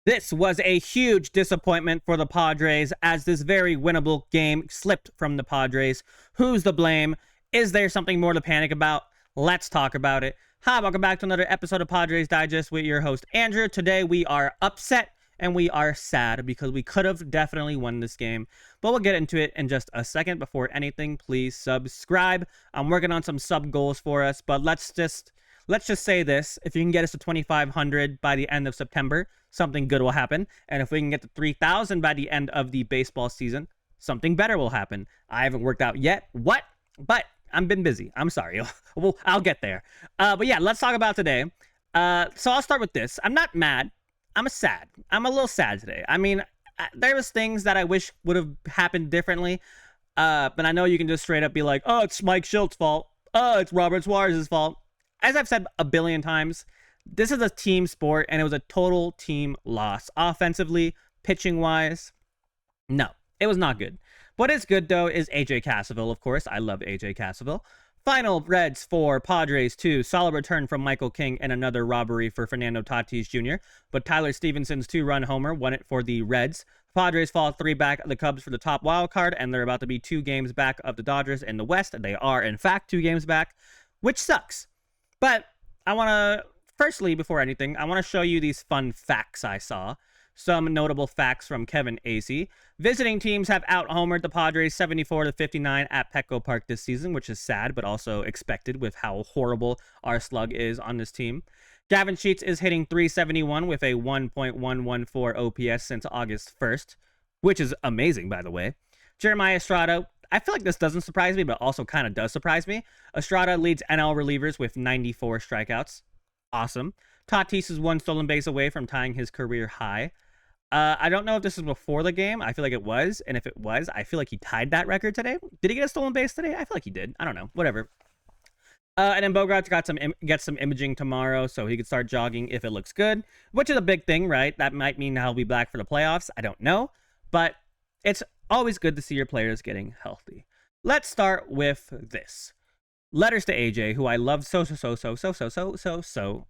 This was a huge disappointment for the Padres as this very winnable game slipped from the Padres. Who's to blame? Is there something more to panic about? Let's talk about it. Hi, welcome back to another episode of Padres Digest with your host, Andrew. Today we are upset and we are sad because we could have definitely won this game. But we'll get into it in just a second. Before anything, please subscribe. I'm working on some sub goals for us, but let's just say this. If you can get us to 2,500 by the end of September, something good will happen. And if we can get to 3,000 by the end of the baseball season, something better will happen. I haven't worked out yet. What? But I've been busy. I'm sorry. Well, I'll get there. But yeah, let's talk about today. So I'll start with this. I'm not mad. I'm sad. I'm a little sad today. I mean, there was things that I wish would have happened differently. But I know you can just straight up be like, oh, it's Mike Shildt's fault. Oh, it's Robert Suarez's fault. As I've said a billion times, this is a team sport, and it was a total team loss. Offensively, pitching-wise, no, it was not good. What is good, though, is A.J. Cassavell, of course. I love A.J. Cassavell. Final Reds 4, Padres 2. Solid return from Michael King and another robbery for Fernando Tatis Jr. But Tyler Stephenson's 2-run homer won it for the Reds. Padres fall 3 back of the Cubs for the top wild card, and they're about to be 2 games back of the Dodgers in the West. They are, in fact, 2 games back, which sucks. But I want to, firstly, before anything, I want to show you these fun facts I saw. Some notable facts from Kevin Acee. Visiting teams have out-homered the Padres 74-59 at Petco Park this season, which is sad, but also expected with how horrible our slug is on this team. Gavin Sheets is hitting .371 with a 1.114 OPS since August 1st, which is amazing, by the way. Jeremiah Estrada, I feel like this doesn't surprise me, but also kind of does surprise me. Estrada leads NL relievers with 94 strikeouts. Awesome. Tatis is 1 stolen base away from tying his career high. I don't know if this is before the game. I feel like it was. And if it was, I feel like he tied that record today. Did he get a stolen base today? I feel like he did. I don't know. Whatever. And then Bogaerts gets some imaging tomorrow, so he could start jogging if it looks good, which is a big thing, right? That might mean he'll be back for the playoffs. I don't know. But it's always good to see your players getting healthy. Let's start with this. Letters to AJ, who I love so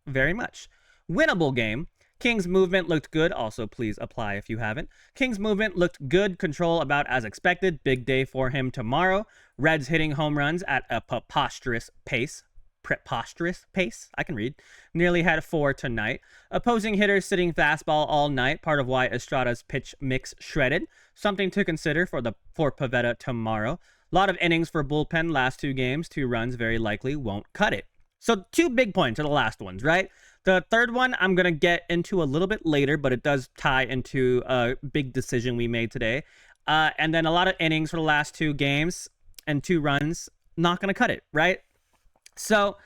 very much. Winnable game. King's movement looked good. Also, please apply if you haven't. King's movement looked good. Control about as expected. Big day for him tomorrow. Reds hitting home runs at a preposterous pace. I can read. Nearly had 4 tonight. Opposing hitters sitting fastball all night. Part of why Estrada's pitch mix shredded. Something to consider for Pavetta tomorrow. A lot of innings for Bullpen last 2 games. 2 runs very likely won't cut it. So 2 big points are the last ones, right? The third one I'm going to get into a little bit later, but it does tie into a big decision we made today. And then a lot of innings for the last 2 games and 2 runs. Not going to cut it, right? So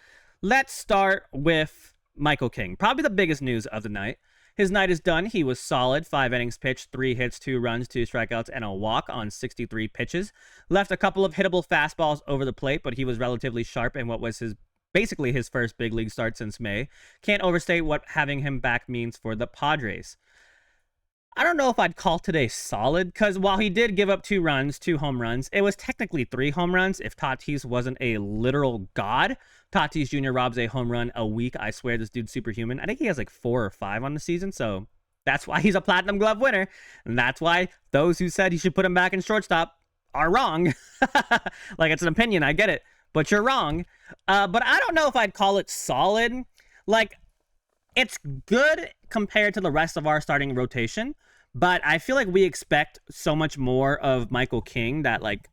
let's start with Michael King. Probably the biggest news of the night. His night is done. He was solid. 5 innings pitched, 3 hits, 2 runs, 2 strikeouts, and a walk on 63 pitches. Left a couple of hittable fastballs over the plate, but he was relatively sharp in what was basically his first big league start since May. Can't overstate what having him back means for the Padres. I don't know if I'd call today solid, because while he did give up 2 runs, 2 home runs, it was technically 3 home runs if Tatis wasn't a literal god. Tatis Jr. robs a home run a week. I swear this dude's superhuman. I think he has like 4 or 5 on the season, so that's why he's a Platinum Glove winner. And that's why those who said he should put him back in shortstop are wrong. Like, it's an opinion, I get it, but you're wrong. But I don't know if I'd call it solid. Like, it's good compared to the rest of our starting rotation, but I feel like we expect so much more of Michael King that, like,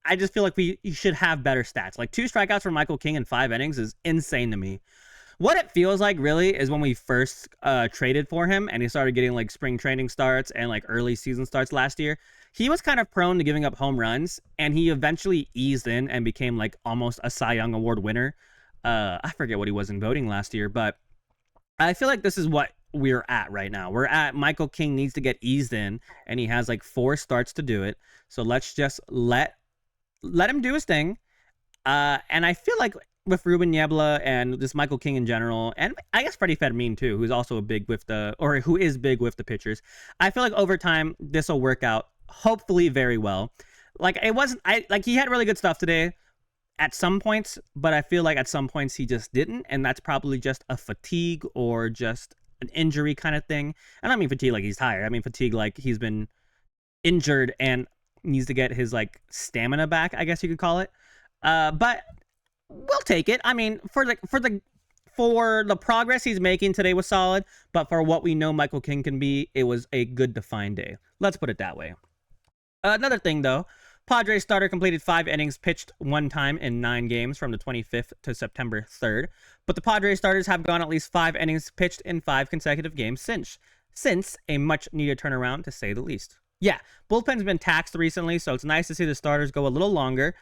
I just feel like he should have better stats. Like, 2 strikeouts for Michael King in 5 innings is insane to me. What it feels like, really, is when we first traded for him and he started getting, like, spring training starts and, like, early season starts last year, he was kind of prone to giving up home runs, and he eventually eased in and became, like, almost a Cy Young Award winner. I forget what he was in voting last year, but I feel like this is what we're at right now. We're at Michael King needs to get eased in, and he has like 4 starts to do it. So let's just let him do his thing. And I feel like with Ruben Niebla and this Michael King in general, and I guess Freddie Fermin too, who is big with the pitchers, I feel like over time this will work out hopefully very well. Like, he had really good stuff today at some points, but I feel like at some points he just didn't, and that's probably just a fatigue or just an injury kind of thing. And I don't mean fatigue like he's tired. I mean fatigue like he's been injured and needs to get his like stamina back, I guess you could call it. But we'll take it. I mean, for the progress he's making today was solid, but for what we know Michael King can be, it was a good defined day. Let's put it that way. Another thing though, Padres starter completed 5 innings pitched 1 time in 9 games from the 25th to September 3rd, but the Padres starters have gone at least 5 innings pitched in 5 consecutive games since a much needed turnaround to say the least. Yeah, bullpen's been taxed recently, so it's nice to see the starters go a little longer.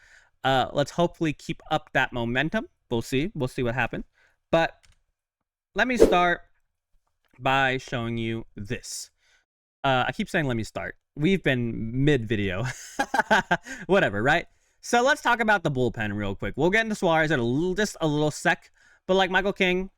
Let's hopefully keep up that momentum. We'll see what happens. But let me start by showing you this. I keep saying let me start. We've been mid-video. Whatever, right? So let's talk about the bullpen real quick. We'll get into Suarez in just a little sec. But like Michael King,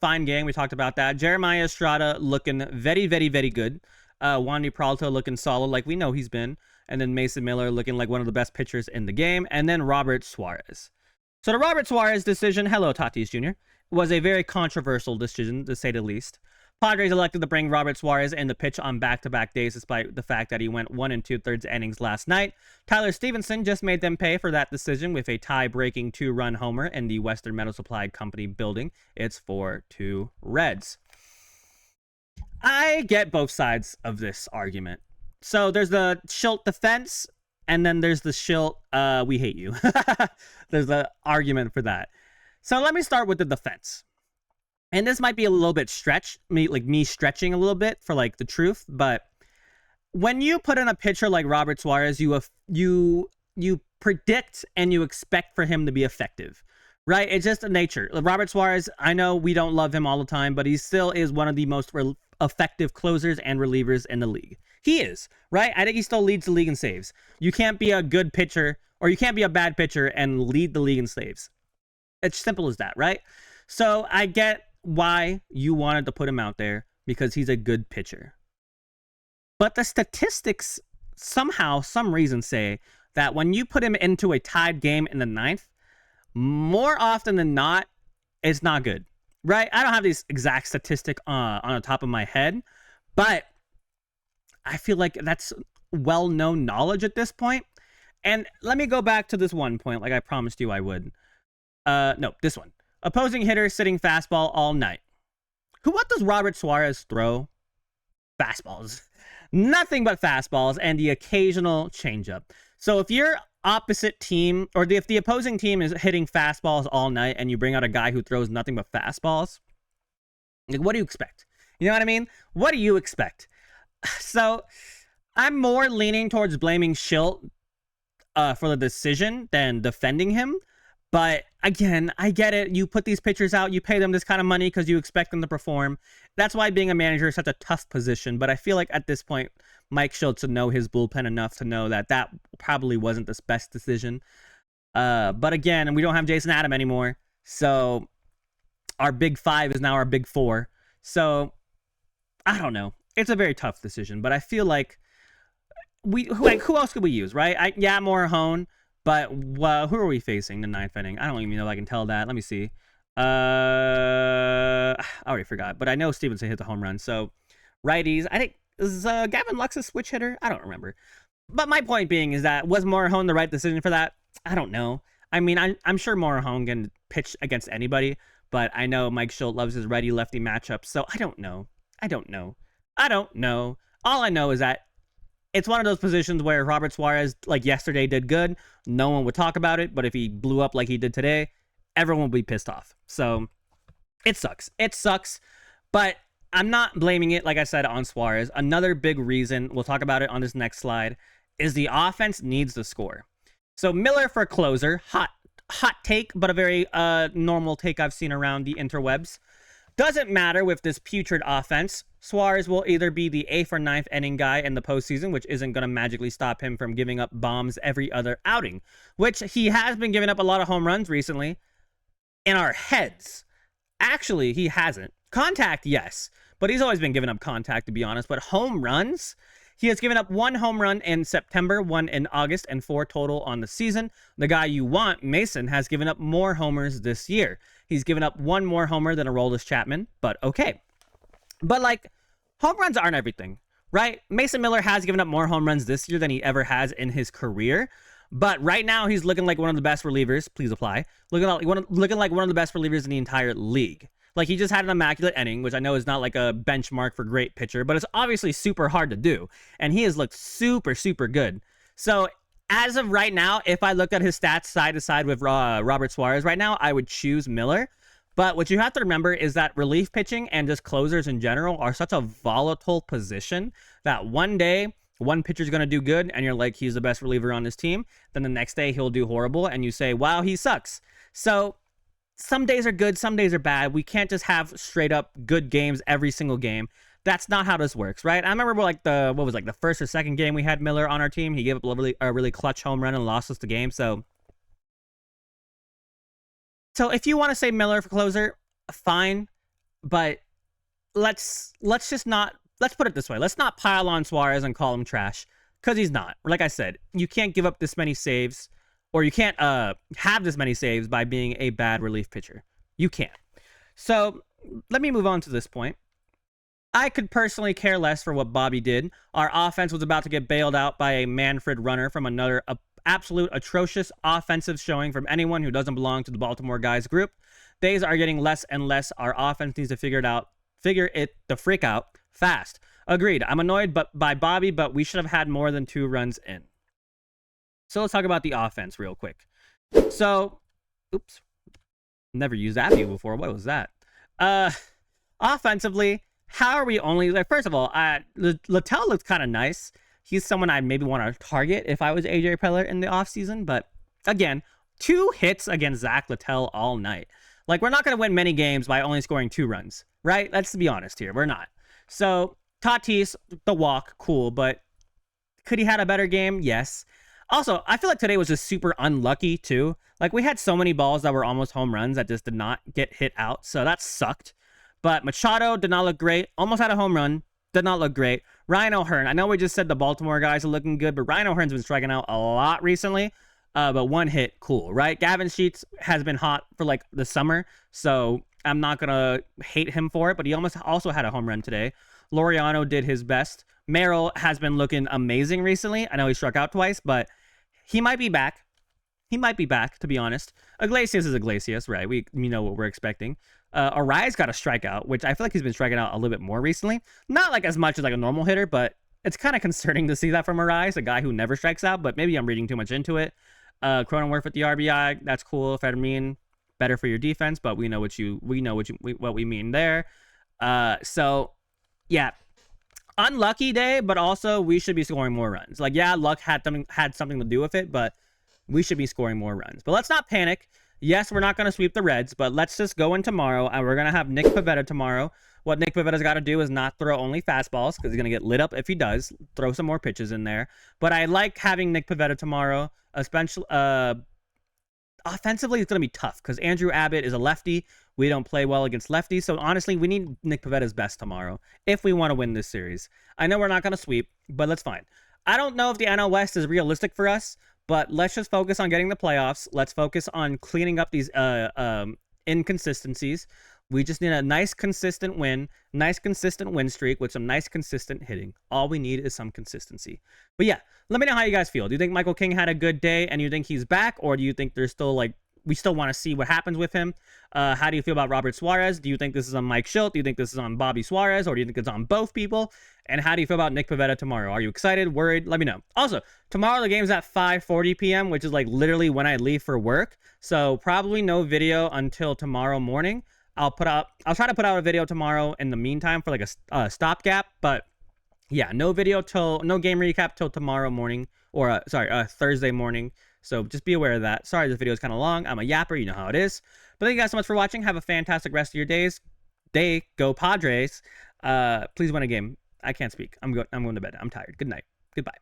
fine game. We talked about that. Jeremiah Estrada looking very, very, very good. Wandy Peralta looking solid like we know he's been. And then Mason Miller looking like one of the best pitchers in the game. And then Robert Suarez. So the Robert Suarez decision, hello Tatis Jr., was a very controversial decision, to say the least. Padres elected to bring Robert Suarez in the pitch on back-to-back days despite the fact that he went 1 2/3 innings last night. Tyler Stevenson just made them pay for that decision with a tie-breaking 2-run homer in the Western Metal Supply Company building. It's 4-2 Reds. I get both sides of this argument. So there's the Shildt defense, and then there's the Shildt, we hate you. There's the argument for that. So let me start with the defense. And this might be a little bit me stretching a little bit for like the truth, but when you put in a pitcher like Robert Suarez, you predict and you expect for him to be effective, right? It's just a nature. Robert Suarez, I know we don't love him all the time, but he still is one of the most effective closers and relievers in the league. He is, right? I think he still leads the league in saves. You can't be a good pitcher or you can't be a bad pitcher and lead the league in saves. It's simple as that, right? So I get why you wanted to put him out there because he's a good pitcher. But the statistics somehow, some reason say that when you put him into a tied game in the 9th, more often than not, it's not good, right? I don't have these exact statistic on the top of my head, but I feel like that's well-known knowledge at this point. And let me go back to this one point like I promised you I would. No, this one. Opposing hitter sitting fastball all night. What does Robert Suarez throw? Fastballs. Nothing but fastballs and the occasional changeup. So if your opposite team, or if the opposing team is hitting fastballs all night and you bring out a guy who throws nothing but fastballs, like, what do you expect? You know what I mean? What do you expect? So I'm more leaning towards blaming Shildt for the decision than defending him. But again, I get it. You put these pitchers out, you pay them this kind of money because you expect them to perform. That's why being a manager is such a tough position. But I feel like at this point, Mike Shildt should know his bullpen enough to know that that probably wasn't the best decision. But again, we don't have Jason Adam anymore. So our big 5 is now our big 4. So I don't know. It's a very tough decision. But I feel like who else could we use, right? Morejon. But who are we facing the 9th inning? I don't even know if I can tell that. Let me see. I already forgot. But I know Stevenson hit the home run. So righties. I think, is Gavin Lux a switch hitter? I don't remember. But my point being is that, was Morejon the right decision for that? I don't know. I mean, I'm sure Morejon can pitch against anybody. But I know Mike Shildt loves his righty-lefty matchups. So I don't know. All I know is that it's one of those positions where Robert Suarez, like yesterday, did good. No one would talk about it. But if he blew up like he did today, everyone would be pissed off. So it sucks. But I'm not blaming it, like I said, on Suarez. Another big reason, we'll talk about it on this next slide, is the offense needs to score. So Miller for closer, hot take, but a very normal take I've seen around the interwebs. Doesn't matter with this putrid offense. Suarez will either be the 8th or 9th inning guy in the postseason, which isn't going to magically stop him from giving up bombs every other outing, which he has been giving up a lot of home runs recently in our heads. Actually, he hasn't. Contact, yes, but he's always been giving up contact, to be honest. But home runs, he has given up 1 home run in September, 1 in August, and 4 total on the season. The guy you want, Mason, has given up more homers this year. He's given up 1 more homer than Aroldis Chapman, but okay. But like, home runs aren't everything, right? Mason Miller has given up more home runs this year than he ever has in his career. But right now, he's looking like one of the best relievers. Please apply. Looking like one of the best relievers in the entire league. Like, he just had an immaculate inning, which I know is not like a benchmark for great pitcher, but it's obviously super hard to do. And he has looked super, super good. So as of right now, if I looked at his stats side to side with Robert Suarez right now, I would choose Miller. But what you have to remember is that relief pitching and just closers in general are such a volatile position that one day one pitcher's going to do good and you're like, he's the best reliever on this team. Then the next day he'll do horrible and you say, wow, he sucks. So some days are good, some days are bad. We can't just have straight up good games every single game. That's not how this works, right? I remember like the first or second game we had Miller on our team. He gave up a really clutch home run and lost us the game. So if you want to say Miller for closer, fine, but let's put it this way. Let's not pile on Suarez and call him trash, because he's not. Like I said, you can't give up this many saves, or you can't have this many saves by being a bad relief pitcher. You can't. So let me move on to this point. I could personally care less for what Bobby did. Our offense was about to get bailed out by a Manfred runner from another absolute atrocious offensive showing from anyone who doesn't belong to the Baltimore guys group. Days are getting less and less. Our offense needs to figure it the freak out fast. Agreed. I'm annoyed by Bobby, but we should have had more than 2 runs in. So let's talk about the offense real quick. So, oops. Never used that view before. What was that? Offensively, how are we only... First of all, Littell looks kind of nice. He's someone I'd maybe want to target if I was AJ Preller in the offseason. But again, 2 hits against Zach Littell all night. Like, we're not going to win many games by only scoring 2 runs, right? Let's be honest here. We're not. So, Tatis, the walk, cool. But could he had a better game? Yes. Also, I feel like today was just super unlucky, too. Like, we had so many balls that were almost home runs that just did not get hit out. So, that sucked. But Machado did not look great. Almost had a home run. Did not look great. Ryan O'Hearn. I know we just said the Baltimore guys are looking good, but Ryan O'Hearn's been striking out a lot recently. But 1 hit, cool, right? Gavin Sheets has been hot for like the summer, so I'm not going to hate him for it, but he also had a home run today. Laureano did his best. Merrill has been looking amazing recently. I know he struck out twice, but he might be back. He might be back, to be honest. Iglesias is Iglesias, right? We know what we're expecting. Arraez got a strikeout, which I feel like he's been striking out a little bit more recently. Not like as much as like a normal hitter, but it's kind of concerning to see that from Arraez, a guy who never strikes out, but maybe I'm reading too much into it. Cronenworth with the RBI, that's cool. Federmean, better for your defense, but we know what we mean there. So yeah, unlucky day, but also we should be scoring more runs. Like, yeah, luck had something to do with it, but we should be scoring more runs. But let's not panic. Yes, we're not going to sweep the Reds, but let's just go in tomorrow, and we're going to have Nick Pivetta tomorrow. What Nick Pivetta's got to do is not throw only fastballs, because he's going to get lit up if he does. Throw some more pitches in there. But I like having Nick Pivetta tomorrow, especially offensively. It's going to be tough, because Andrew Abbott is a lefty. We don't play well against lefties, so honestly, we need Nick Pivetta's best tomorrow if we want to win this series. I know we're not going to sweep, but that's fine. I don't know if the NL West is realistic for us, but let's just focus on getting the playoffs. Let's focus on cleaning up these inconsistencies. We just need a nice, consistent win streak with some nice, consistent hitting. All we need is some consistency. But yeah, let me know how you guys feel. Do you think Michael King had a good day and you think he's back? Or do you think there's still we still want to see what happens with him? How do you feel about Robert Suarez? Do you think this is on Mike Shildt? Do you think this is on Bobby Suarez? Or do you think it's on both people? And how do you feel about Nick Pivetta tomorrow? Are you excited, worried? Let me know. Also, tomorrow the game's at 5:40 p.m., which is like literally when I leave for work. So probably no video until tomorrow morning. I'll try to put out a video tomorrow in the meantime for like a stopgap. But yeah, no game recap till tomorrow morning, or Thursday morning. So just be aware of that. Sorry, this video is kind of long. I'm a yapper. You know how it is. But thank you guys so much for watching. Have a fantastic rest of your day. Go Padres. Please win a game. I can't speak. I'm going to bed. I'm tired. Good night. Goodbye.